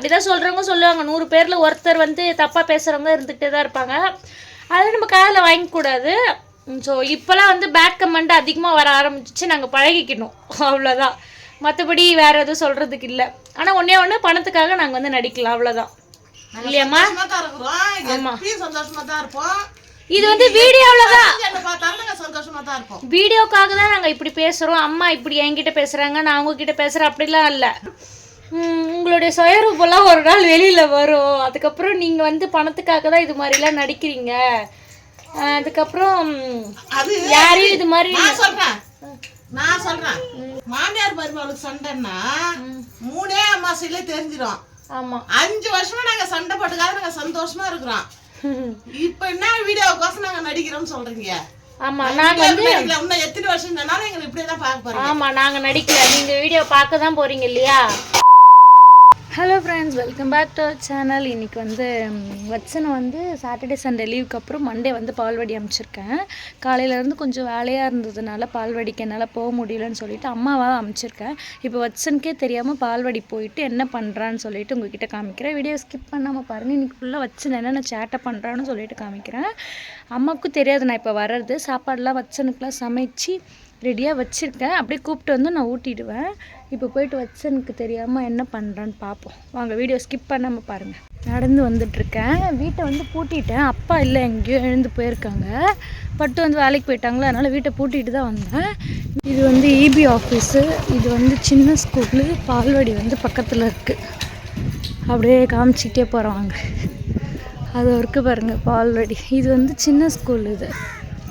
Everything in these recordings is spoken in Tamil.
அப்படிதான் சொல்கிறவங்க சொல்லுவாங்க. 100 பேரில் ஒருத்தர் வந்து தப்பாக பேசுகிறவங்க இருந்துகிட்டே தான் இருப்பாங்க. அதை நம்ம காதில் வாங்கிக்கூடாது. ஸோ இப்போலாம் வந்து பேட் கமெண்ட் அதிகமாக வர ஆரம்பிச்சிச்சு. நாங்கள் பழகிக்கணும், அவ்வளோதான். மற்றபடி வேறு எதுவும் சொல்கிறதுக்கு இல்லை. ஆனால் ஒன்று பணத்துக்காக நாங்கள் வந்து நடிக்கலாம், அவ்வளோதான். இல்லையாம்மா? ஆமாம், சந்தோஷமாக தான் இருப்போம். இது வந்து வீடியோவில் தான், சந்தோஷமாக தான் இருப்போம். வீடியோக்காக தான் நாங்கள் இப்படி பேசுகிறோம். அம்மா இப்படி என்கிட்ட பேசுகிறாங்க, நான் உங்ககிட்ட பேசுகிறேன், அப்படிலாம் இல்லை. உங்களுடைய சுயரூபெல்லாம் ஒரு நாள் வெளியில் வரும். அதுக்கப்புறம் நீங்கள் வந்து பணத்துக்காக தான் இது மாதிரிலாம் நடிக்கிறீங்க. அதுக்கப்புறம் யாரையும் இது மாதிரி நான் சொல்கிறேன், மாமியார் மருமகளுக்கு சண்டைன்னா 3 மாசத்துல தெரிஞ்சிடும். ஆமா, 5 வருஷமா நாங்க சண்டை போட்டுக்காக நாங்க சந்தோஷமா இருக்கிறோம். இப்ப என்ன வீடியோக்கோசம் நாங்க நடிக்கிறோம்னு சொல்றீங்க? ஆமா, நாங்க வந்து இன்னும் எத்தனை வருஷம் சொன்னாலும் எங்களை இப்படியே தான் பார்க்க போறீங்க. ஆமா, நாங்க நடிக்கல, நீங்க வீடியோ பார்க்க தான் போறீங்க இல்லையா? Hello friends, welcome back to our channel. இன்றைக்கி வந்து வச்சனை வந்து சாட்டர்டே சண்டே லீவுக்கு அப்புறம் மண்டே வந்து பால்வாடி அனுப்பிச்சிருக்கேன். காலையிலேருந்து கொஞ்சம் வேலையாக இருந்ததுனால பால்வாடிக்கு என்னால் போக முடியலன்னு சொல்லிட்டு அம்மாவாக அனுப்பிச்சிருக்கேன். இப்போ வச்சனுக்கே தெரியாமல் பால்வாடி போயிட்டு என்ன பண்ணுறான்னு சொல்லிட்டு உங்ககிட்ட காமிக்கிறேன். வீடியோ ஸ்கிப் பண்ணாமல் பாருங்கள். இன்றைக்கி ஃபுல்லாக வச்சன் என்னென்ன சேட்டை பண்ணுறான்னு சொல்லிட்டு காமிக்கிறேன். அம்மாவுக்கும் தெரியாது நான் இப்போ வர்றது. சாப்பாடெலாம் வச்சனுக்குலாம் சமைச்சு ரெடியாக வச்சுருக்கேன். அப்படியே கூப்பிட்டு வந்து நான் ஊட்டிடுவேன். இப்போ போயிட்டு வச்சனுக்கு தெரியாமல் என்ன பண்ணுறான்னு பார்ப்போம். வாங்க, வீடியோ ஸ்கிப் பண்ணாமல் பாருங்கள். நடந்து வந்துட்டுருக்கேன். வீட்டை வந்து பூட்டிட்டேன். அப்பா இல்லை, எங்கேயோ எழுந்து போயிருக்காங்க. பட்டு வந்து வேலைக்கு போயிட்டாங்களோ, அதனால் வீட்டை பூட்டிட்டு தான் வந்தேன். இது வந்து இபி ஆஃபீஸு. இது வந்து சின்ன ஸ்கூலு. பால்வாடி வந்து பக்கத்தில் இருக்குது. அப்படியே காமிச்சிக்கிட்டே போகிறோம். அது இருக்குது பாருங்கள் பால்வாடி. இது வந்து சின்ன ஸ்கூல். இது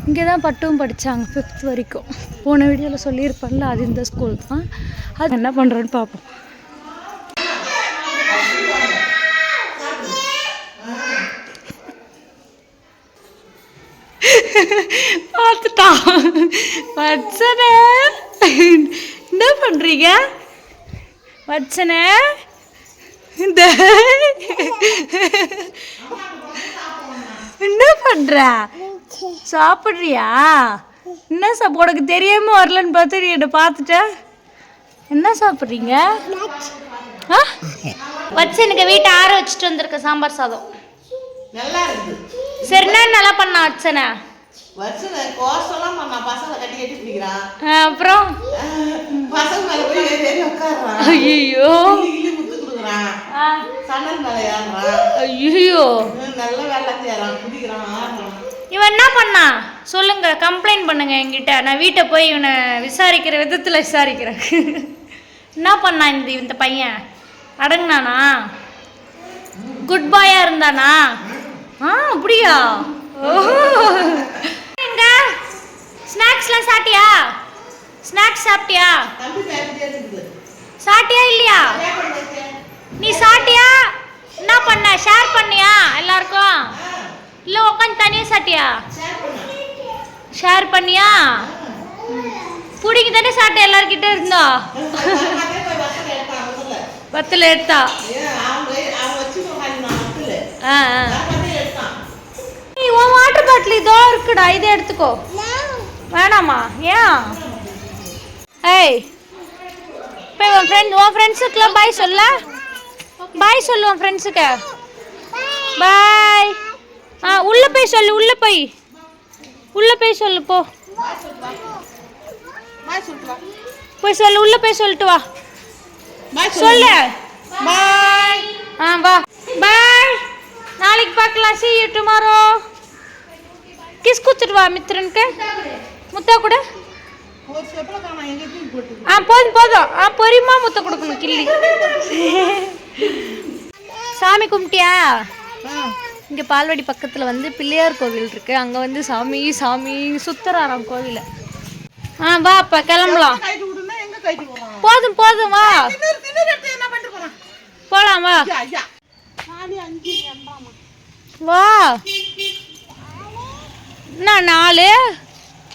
இங்கே தான் பட்டும் படித்தாங்க 5th வரைக்கும். போன வீடியோவில் சொல்லியிருப்பாங்கல்ல, அது இந்த ஸ்கூல் தான். அது என்ன பண்ணுறேன்னு பார்ப்போம். பார்த்துட்டா வச்சனே, என்ன பண்ணுறீங்க வச்சனே? இந்த என்ன பண்ணுற? சாப்பிட்றியா? என்ன உனக்கு தெரியாமல் வரலன்னு பார்த்து நீ என்னை பார்த்துட்ட. என்ன சாப்பிட்றீங்க? வச்சு எனக்கு வீட்டை ஆற வச்சுட்டு வந்திருக்க சாம்பார் சாதம். நல்லா இருக்குது. சரிண்ணா, நல்லா பண்ணா வச்சனை. அப்புறம் ஐயோ ஐயோ, இவன் என்ன பண்ணா சொல்லுங்க, கம்ப்ளைண்ட் பண்ணுங்க என்கிட்ட. நான் வீட்டை போய் இவனை விசாரிக்கிற விதத்தில் விசாரிக்கிறேன். என்ன பண்ணா இந்த பையன்? அடங்குனானா? குட் பாயா இருந்தானா? அப்படியா? எங்க ஸ்நாக்ஸ்லாம் சாப்பிட்டியா? ஸ்நாக்ஸ் சாப்பிட்டியா? சாப்பிட்டியா இல்லையா? நீ சாப்பிட்டியா? என்ன பண்ண? ஷேர் பண்ணியா எல்லாருக்கும்? இல்லை உட்காந்து தனியாக சாப்பிட்டியா? ஷேர் பண்ணியா? பிடிங்கி தானே சாப்பிட்ட எல்லார்கிட்ட இருந்தோ? பத்தில் எடுத்தா? உன் வாட்டர் பாட்டில் இதோ இருக்குடா, இதை எடுத்துக்கோ. வேணாமா? ஏன்? ஏய், இப்போ உன் ஃப்ரெண்ட்ஸுக்குலாம் பாய் சொல்ல. பாய் சொல்லு உன் ஃப்ரெண்ட்ஸுக்கு. பாய். உள்ளே போய் சொல்லு, உள்ளே போய் சொல்லு. போ போய் சொல்லு, உள்ளே போய் சொல்லிட்டு வா. சொல்லு பாய். வா பாய். நாளைக்கு பார்க்கலாம். see you tomorrow. கிஸ் குத்துட்டு வா மித்ரனுக்கு. முத்தா கூட. போதும். பொறிமா முத்த கொடுக்கணும். கிள்ளி சாமி கும்பிட்டியா? இங்கே பால்வாடி பக்கத்தில் வந்து பிள்ளையார் கோவில் இருக்குது. அங்கே வந்து சாமி சுத்தராராம் கோவில. வா அப்போ கிளம்பலாம். போதும் வா போகலாம். வா வா. என்ன 4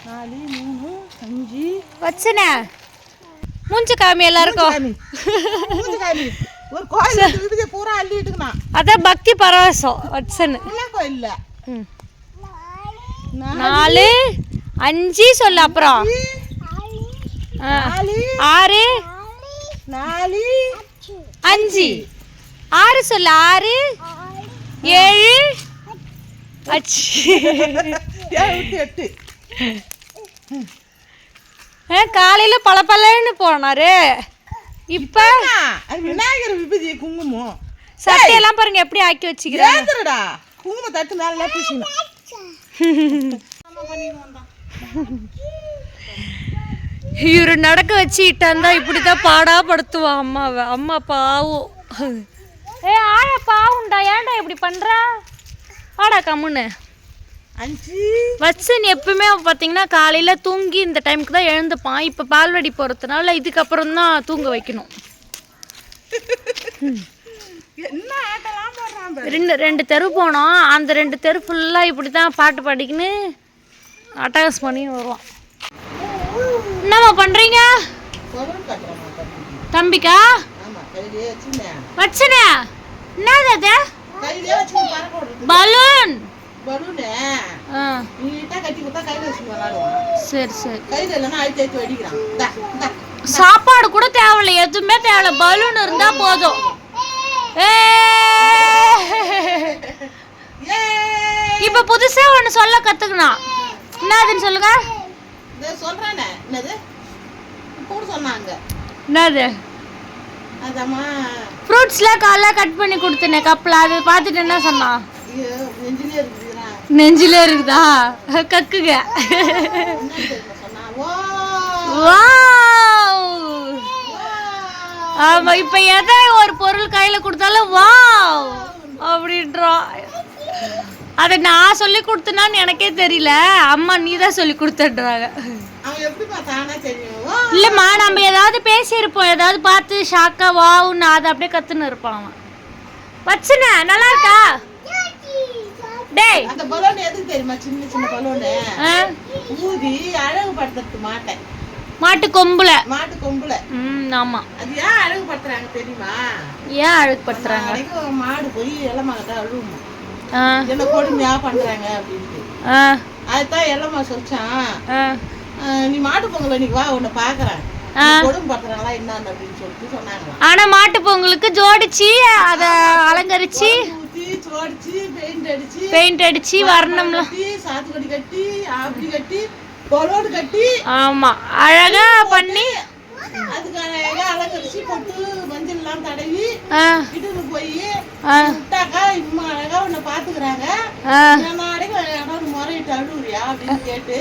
3 5 வச்சனே? மூஞ்ச காமி எல்லாருக்கும். அதான் பக்தி பரவசம் வச்சனு. 4 5 சொல்லு. அப்புறம் 6 4 5 6 சொல்லு 6 7 அச்சி 8 காலையில பளபளன்னு போனாரு. இப்ப விநாயகர் விபூதி குங்குமம் சட்டையெல்லாம் பாருங்க எப்படி ஆக்கி வச்சுக்கிறேன். குங்குமம் தட்டு மேல பூசினா இவரு நடக்க வச்சுக்கிட்டா இப்படிதான் பாடா படுத்துவான் அம்மாவை. அம்மா பாவம். ஆயா பாவுண்டா, ஏன்டா இப்படி பண்றா? ஆடா கம்முன்னு. வச்சன் எப்பவுமே பார்த்தீங்கன்னா காலையில தூங்கி இந்த டைமுக்கு தான் எழுந்துப்பான். இப்போ பால்வாடி போறதுனால இதுக்கப்புறம் தான் தூங்க வைக்கணும். ரெண்டு தெரு போனோம். அந்த 2 தெரு ஃபுல்லா இப்படி தான் பாட்டு பாடிக்கின்னு அட்டகாஸ் பண்ணி வருவான். என்னம்மா பண்றீங்க தம்பிக்கா? வச்சனே என்னது அது? பலூன். சரி சரி. சாப்பாடு கூட தேவையில்லை, எதுவுமே தேவையில்ல, பலூன் இருந்தா போதும். இப்ப புதுசா ஒண்ணு சொல்ல கத்துக்கணும். என்னதுன்னு சொல்லுங்க. என்னது? ஃப்ரூட்ஸ்லாம் காலைல கட் பண்ணி கொடுத்தேனே கப்பில், அது பார்த்துட்டு என்ன சொன்னா? நெஞ்சிலே இருக்குதா? கக்குங்க. ஆமா, இப்ப எதை ஒரு பொருள் கையில கொடுத்தாலும் வாவ் அப்படின்றோம். அதை நான் சொல்லி கொடுத்தனான்னு எனக்கே தெரியல, அம்மா நீ தான் சொல்லி கொடுத்துன்றாங்க. இல்லம்மா, நம்ம ஏதாவது பேசியிருப்போம், ஏதாவது பார்த்து ஷாக்கா வாவுன்னு அதை அப்படியே கத்துன்னு இருப்பான் அவன். வச்சுன நல்லா இருக்கா? டேய் அந்த பலூன் எதுக்கு தெரியுமா? சின்ன சின்ன பலூன் ஊதி அழகு படுத்துறது மாட்டு கொம்புல. ஆமா. அது ஏன் அழகு படுத்துறாங்க தெரியுமா? ஏன் அழகு படுத்துறாங்க? மாடு போய் எல்லமாட்ட அழுவுமா, என்ன கொடுமையா பண்றாங்க அப்படின்ட்டு. அதுதான் எல்லம்மா சொல்லிச்சான், நீ மாட்டு பொங்கல் அன்னைக்கு வா, உன்னை பாக்குறேன் கொடுமை படுத்துறாங்களா என்னன்னு அப்படின்னு சொல்லிட்டு சொன்னாங்க. ஆனா மாட்டு பொங்கலுக்கு ஜோடிச்சு அத அலங்கரிச்சு பெயிண்ட் அடிச்சு வர்ணம்ல சாத்துக்கடி கட்டி ஆப்பி கட்டி பலூன் கட்டி ஆமா அழகா பண்ணி அதுக்கு அழகா அலங்கரிச்சு போட்டு மஞ்சள் எல்லாம் தடவி வீட்டுக்கு போய் விட்டாக்கா இம்மா அழகா உன்னை பாத்துக்கிறாங்க, நான் முறையிட்டு அழுவுறியா அப்படின்னு கேட்டு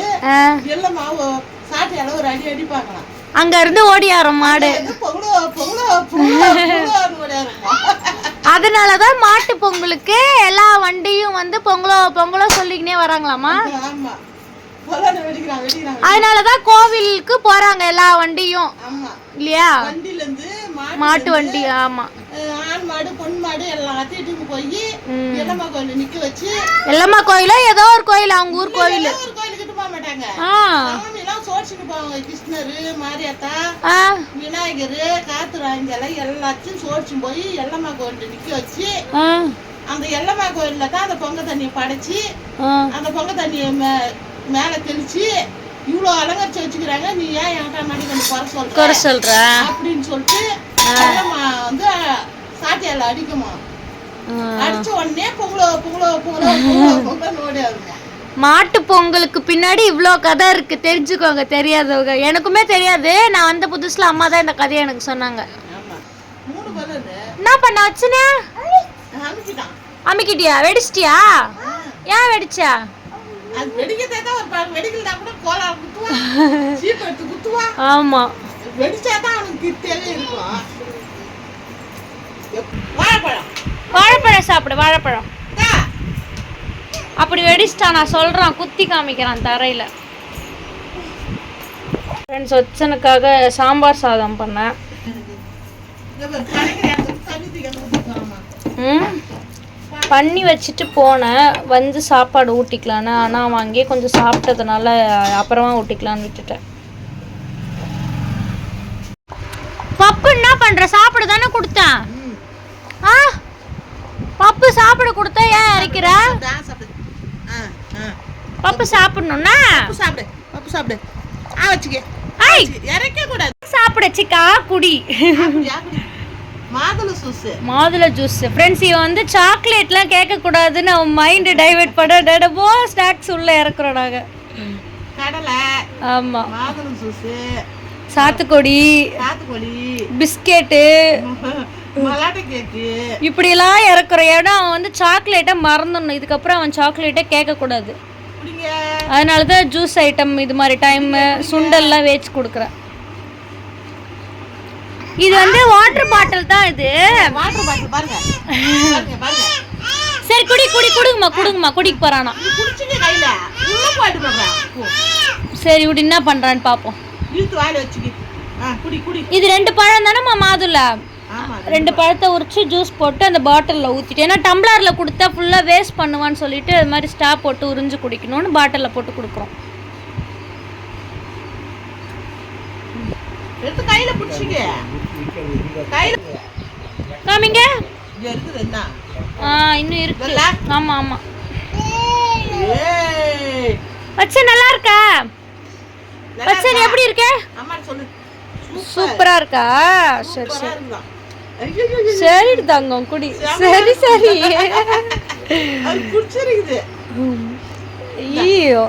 எல்லாம் மாவு சாட்டி அளவு ஒரு அடி அடிப்பாங்களாம். அங்க இருந்து ஓடியாரும் மாடு. அதனாலதான் மாட்டு பொங்கலுக்கு எல்லா வண்டியும் வந்து பொங்கலோ பொங்கலோ சொல்லிக்கினே வராங்களாமா. அதனாலதான் கோவிலுக்கு போறாங்க எல்லா வண்டியும் இல்லையா? மாட்டு வண்டி. ஆமா, ஆண் மாடு பொன் மாடு எல்லாத்தையும் போய் எல்லம்மா கோயில நிக்க வச்சு, எல்லம்மா கோயில ஏதோ ஒரு கோயில், அவங்க ஊர் கோயில், ஒரு கோயிலுக்கிட்டு போக மாட்டாங்க. சாமி எல்லாம் சோடிச்சுட்டு போவாங்க. கிருஷ்ணரு, மாரியாத்தா, விநாயகரு, காத்துராஞ்சலை எல்லாத்தையும் சோடிச்சு போய் எல்லம்மா கோயில நிக்க வச்சு, அந்த எல்லம்மா கோயில்ல தான் அந்த பொங்க தண்ணியை படைச்சு அந்த பொங்க தண்ணிய மேல தெளிச்சு இவ்வளோ அலங்கரிச்சு வச்சுக்கிறாங்க. நீ ஏன் என்கிட்ட மாடி கொஞ்சம் குறை சொல்ற அப்படின்னு சொல்லிட்டு வந்து சாட்டியால அடிக்குமா. அடிச்ச உடனே பொங்கலோ பொங்கலோ பொங்கலோ பொங்கலோ ஓடியாருமா. மாட்டு பொங்கலுக்கு பின்னாடி இவ்வளோ கதை இருக்கு, தெரிஞ்சுக்கோங்க தெரியாதவங்க. எனக்குமே தெரியாது, நான் வந்த புதுசுல அம்மா தான் இந்த கதையை எனக்கு சொன்னாங்க. என்ன பண்ண வச்சுனே? அமிக்கிட்டியா? வெடிச்சிட்டியா? ஏன் வெடிச்சா? அது வெடிக்கதே தான் ஒரு வெடிக்கலனா கூட கோலா குத்துவா, சீப் எடுத்து குத்துவா. ஆமா, வெடிச்சா தான் அவனுக்கு தேவை இருக்கும். வாழைப்பழம் சாப்பிடு, வாழைப்பழம். அப்படி வெடிச்சிட்டா நான் சொல்றேன், குத்தி காமிக்கிறான் தரையில. ஃப்ரெண்ட்ஸ், ஒச்சனுக்காக சாம்பார் சாதம் பண்ணேன். பண்ணி வச்சுட்டு போனேன், வந்து சாப்பாடு ஊட்டிக்கலான்னு. ஆனால் அவன் அங்கேயே கொஞ்சம் சாப்பிட்டதுனால அப்புறமா ஊட்டிக்கலான்னு விட்டுட்டேன். பப்பு என்ன பண்ற? சாப்பிட தானே கொடுத்தேன். பப்பு சாப்பிட கொடுத்தா ஏன் இறக்கிற? பப்பு சாப்பிடணும்னா சாப்பிடு சிக்கா குடி. மாதுளை ஜூஸ். ஃப்ரெண்ட்ஸ், இவன் வந்து சாக்லேட்லாம் கேட்கக்கூடாதுன்னு அவன் மைண்டு டைவர்ட் பண்ண டடபோ ஸ்நாக்ஸ் உள்ளே இறக்குறோம் நாங்கள். கடலை, ஆமாம், மாதுளை ஜூஸ், சாத்துக்குடி, பிஸ்கெட்டு, மலாட்டை கேக்கு, இப்படியெல்லாம் இறக்குறோம். ஏன்னா அவன் வந்து சாக்லேட்டை மறந்துடணும். இதுக்கப்புறம் அவன் சாக்லேட்டே கேட்கக்கூடாது. அதனால தான் ஜூஸ் ஐட்டம் இது மாதிரி டைம் சுண்டல்லாம் வேச்சு கொடுக்குறேன். இது வந்து வாட்டர் பாட்டில் தான். இது வாட்டர் பாட்டில் பாருங்க. சரி, குடுங்கம்மா குடிக்க போறானா. சரி, இப்படி என்ன பண்றான்னு பாப்போம். இது 2 பழம் தானேம்மா மாதுளை? 2 பழத்தை உரிச்சு ஜூஸ் போட்டு அந்த பாட்டிலில் ஊற்றிட்டு, ஏன்னா டம்ளரில் கொடுத்தா ஃபுல்லாக வேஸ்ட் பண்ணுவான்னு சொல்லிட்டு அது மாதிரி ஸ்டா போட்டு உறிஞ்சு குடிக்கணும்னு பாட்டிலில் போட்டு கொடுக்குறோம். காமிங்க. இன்னும் இருக்கு. ஆமா ஆமா. வச்சன் நல்லா இருக்கா? வச்சன் எப்படி இருக்க? சூப்பரா இருக்கா? சரி சரி சரி தங்கம் குடி. சரி சரி. ஐயோ,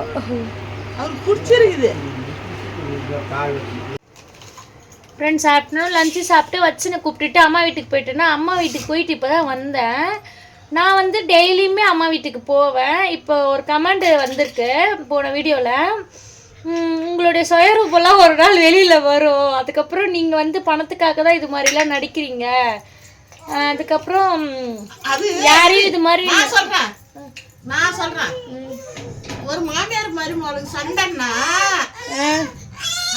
ஃப்ரெண்ட்ஸ், ஆஃப்டர்நூன் லஞ்சு சாப்பிட்டு வச்சுன்னு கூப்பிட்டுட்டு அம்மா வீட்டுக்கு போயிட்டேன்னா, அம்மா வீட்டுக்கு போயிட்டு இப்போ தான் வந்தேன். நான் வந்து டெய்லியுமே அம்மா வீட்டுக்கு போவேன். இப்போ ஒரு கமெண்ட் வந்திருக்கு போன வீடியோவில், உங்களுடைய சுயரூபெல்லாம் ஒரு நாள் வெளியில் வரும், அதுக்கப்புறம் நீங்கள் வந்து பணத்துக்காக தான் இது மாதிரிலாம் நடிக்கிறீங்க, அதுக்கப்புறம் யாரையும் இது மாதிரி நான் சொல்கிறேன். ஒரு மாமியார் மருமகளுக்கு சண்டைன்னா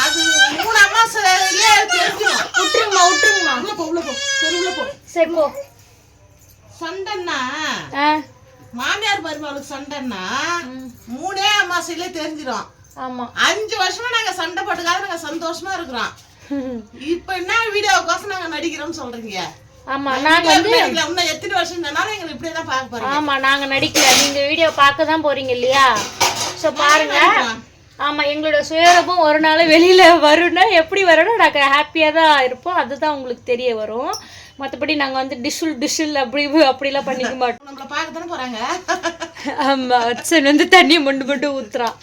அது 3 அமாவாசையிலே தெரிஞ்சிடும். விட்டுருங்கம்மா. சரி போ. சண்டைன்னா மாமியார் மருமகளுக்கு சண்டைன்னா 3 அமாவாசையிலே தெரிஞ்சிடும். ஆமா, 5 வருஷமா நாங்க சண்டை போட்டுக்காத நாங்க சந்தோஷமா இருக்கிறோம். இப்ப என்ன வீடியோக்கோசம் நாங்க நடிக்கிறோம்னு சொல்றீங்க? ஆமா, நாங்க வந்து இன்னும் எத்தனை வருஷம் சொன்னாலும் எங்களை இப்படியே தான் பார்க்க போறோம். ஆமா, நாங்க நடிக்கல, நீங்க வீடியோ பார்க்க தான் போறீங்க இல்லையா? சோ பாருங்க. ஆமா, எங்களோட சுயரூபம் ஒரு நாள் வெளியில வரும்னா எப்படி வரும்னா நாங்க ஹாப்பியா தான் இருப்போம், அதுதான் உங்களுக்கு தெரிய வரும். மற்றபடி நாங்கள் வந்து டிஷ்ஷில் அப்படிலாம் பண்ணிக்க மாட்டோம். நம்மளை பார்க்க தானே போகிறாங்க. ஆமாம், அச்சன் வந்து தண்ணியை மொண்டு ஊற்றுறான்.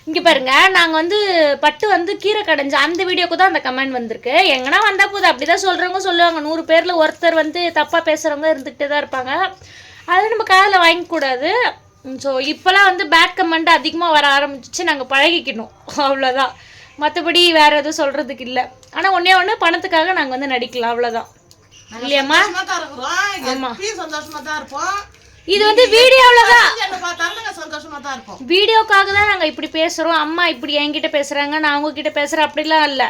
இங்கே பாருங்க, நாங்கள் வந்து பட்டு வந்து கீரை கடைஞ்சு அந்த வீடியோக்கு தான் அந்த கமெண்ட் வந்திருக்கு. எங்கன்னா வந்தால் போதும் அப்படி தான் சொல்கிறவங்க சொல்லுவாங்க. 100 பேரில் ஒருத்தர் வந்து தப்பாக பேசுகிறவங்க இருந்துகிட்டே தான் இருப்பாங்க. அதை நம்ம காதில் வாங்கிக்கூடாது. ஸோ இப்போலாம் வந்து பேட் கமெண்ட் அதிகமாக வர ஆரம்பிச்சிச்சு, நாங்கள் பழகிக்கணும், அவ்வளோதான். மற்றபடி வேறு எதுவும் சொல்கிறதுக்கு இல்லை. ஆனால் ஒன்று பணத்துக்காக நாங்கள் வந்து நடிக்கலாம், அவ்வளோதான் இல்லையாம்மா? சந்தோஷமா தான் இருப்போம். இது வந்து வீடியோவில் தான், சந்தோஷமா தான் இருப்போம். வீடியோக்காக தான் நாங்கள் இப்படி பேசுகிறோம். அம்மா இப்படி என்கிட்ட பேசுகிறாங்க, நான் உங்ககிட்ட பேசுகிறேன், அப்படிலாம் இல்லை.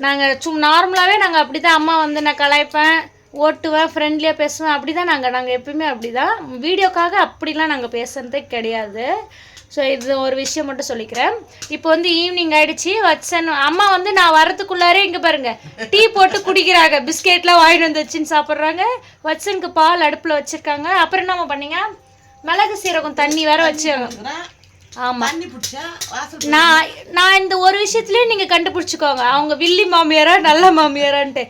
நாங்கள் நார்மலாகவே நாங்கள் அப்படி தான். அம்மா வந்து நான் கலாய்ப்பேன், ஓட்டுவேன், ஃப்ரெண்ட்லியாக பேசுவேன், அப்படி தான் நாங்கள் எப்பயுமே அப்படி தான். வீடியோக்காக அப்படிலாம் நாங்கள் பேசுகிறதே கிடையாது. ஸோ இது ஒரு விஷயம் மட்டும் சொல்லிக்கிறேன். இப்போ வந்து ஈவினிங் ஆகிடுச்சி. வச்சன் அம்மா வந்து நான் வரத்துக்குள்ளாரே இங்கே பாருங்கள் டீ போட்டு குடிக்கிறாங்க, பிஸ்கெட்லாம் வாங்கிட்டு வந்து வச்சுன்னு சாப்பிட்றாங்க. வச்சனுக்கு பால் அடுப்பில் வச்சுருக்காங்க. அப்புறம் என்னம்மா பண்ணீங்க? மிளகு சீரகம் தண்ணி வேற வச்சாங்க. ஆமாம், நான் இந்த ஒரு விஷயத்துலேயே நீங்கள் கண்டுபிடிச்சிக்கோங்க அவங்க வில்லி மாமியாரா நல்ல மாமியாரான்ட்டு.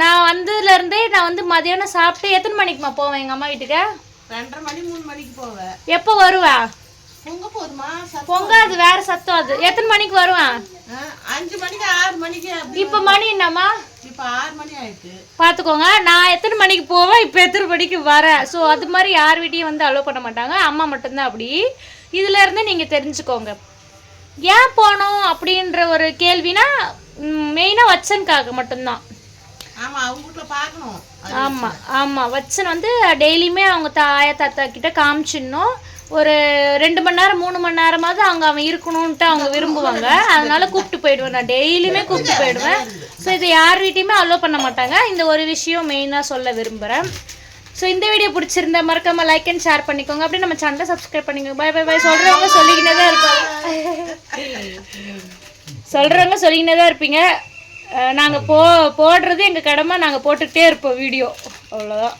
நான் வந்ததுலேருந்தே நான் வந்து மதியானம் சாப்பிட்டு எத்தனை மணிக்குமா போவேன் எங்கள் அம்மா வீட்டுக்கு? 2:30 மணி 3 மணிக்கு போவேன். எப்போ வருவேன்? பொங்க அது வேற சத்தம். அது எத்தனை மணிக்கு வருவான்? 5 மணிக்கு 6 மணிக்கு. இப்ப மணி என்னம்மா? இப்ப 6 மணி ஆயிடுச்சு. பாத்துக்கோங்க, நான் எத்தனை மணிக்கு போவேன், இப்ப எத்தனை மணிக்கு வரேன். ஸோ அது மாதிரி யார் வீட்டையும் வந்து அலோவ் பண்ண மாட்டாங்க, அம்மா மட்டும்தான் அப்படி. இதுல இருந்து நீங்க தெரிஞ்சுக்கோங்க. ஏன் போனோம் அப்படின்ற ஒரு கேள்வினா மெயினா வச்சனுக்காக மட்டும்தான். ஆமா ஆமா, வச்சன் வந்து டெய்லியுமே அவங்க தாயா தாத்தா கிட்ட காமிச்சிடணும். ஒரு 2 மணி நேரம் 3 மணி நேரமாவது அங்கே அவன் இருக்கணும்ன்ட்டு அவங்க விரும்புவாங்க. அதனால கூப்பிட்டு போயிடுவேன், நான் டெய்லியுமே கூப்பிட்டு போயிடுவேன். ஸோ இதை யார் வீட்டையுமே அலோவ் பண்ண மாட்டாங்க. இந்த ஒரு விஷயம் மெயினாக சொல்ல விரும்புகிறேன். ஸோ இந்த வீடியோ பிடிச்சிருந்தா மறக்காம லைக் அண்ட் ஷேர் பண்ணிக்கோங்க. அப்படியே நம்ம சேனலை சப்ஸ்கிரைப் பண்ணிக்கோங்க. Bye bye bye. சொல்கிறவங்க சொல்லிக்கினே தான் இருப்பீங்க. நாங்கள் போடுறது எங்கள் கடமை, நாங்கள் போட்டுக்கிட்டே இருப்போம் வீடியோ, அவ்வளோதான்.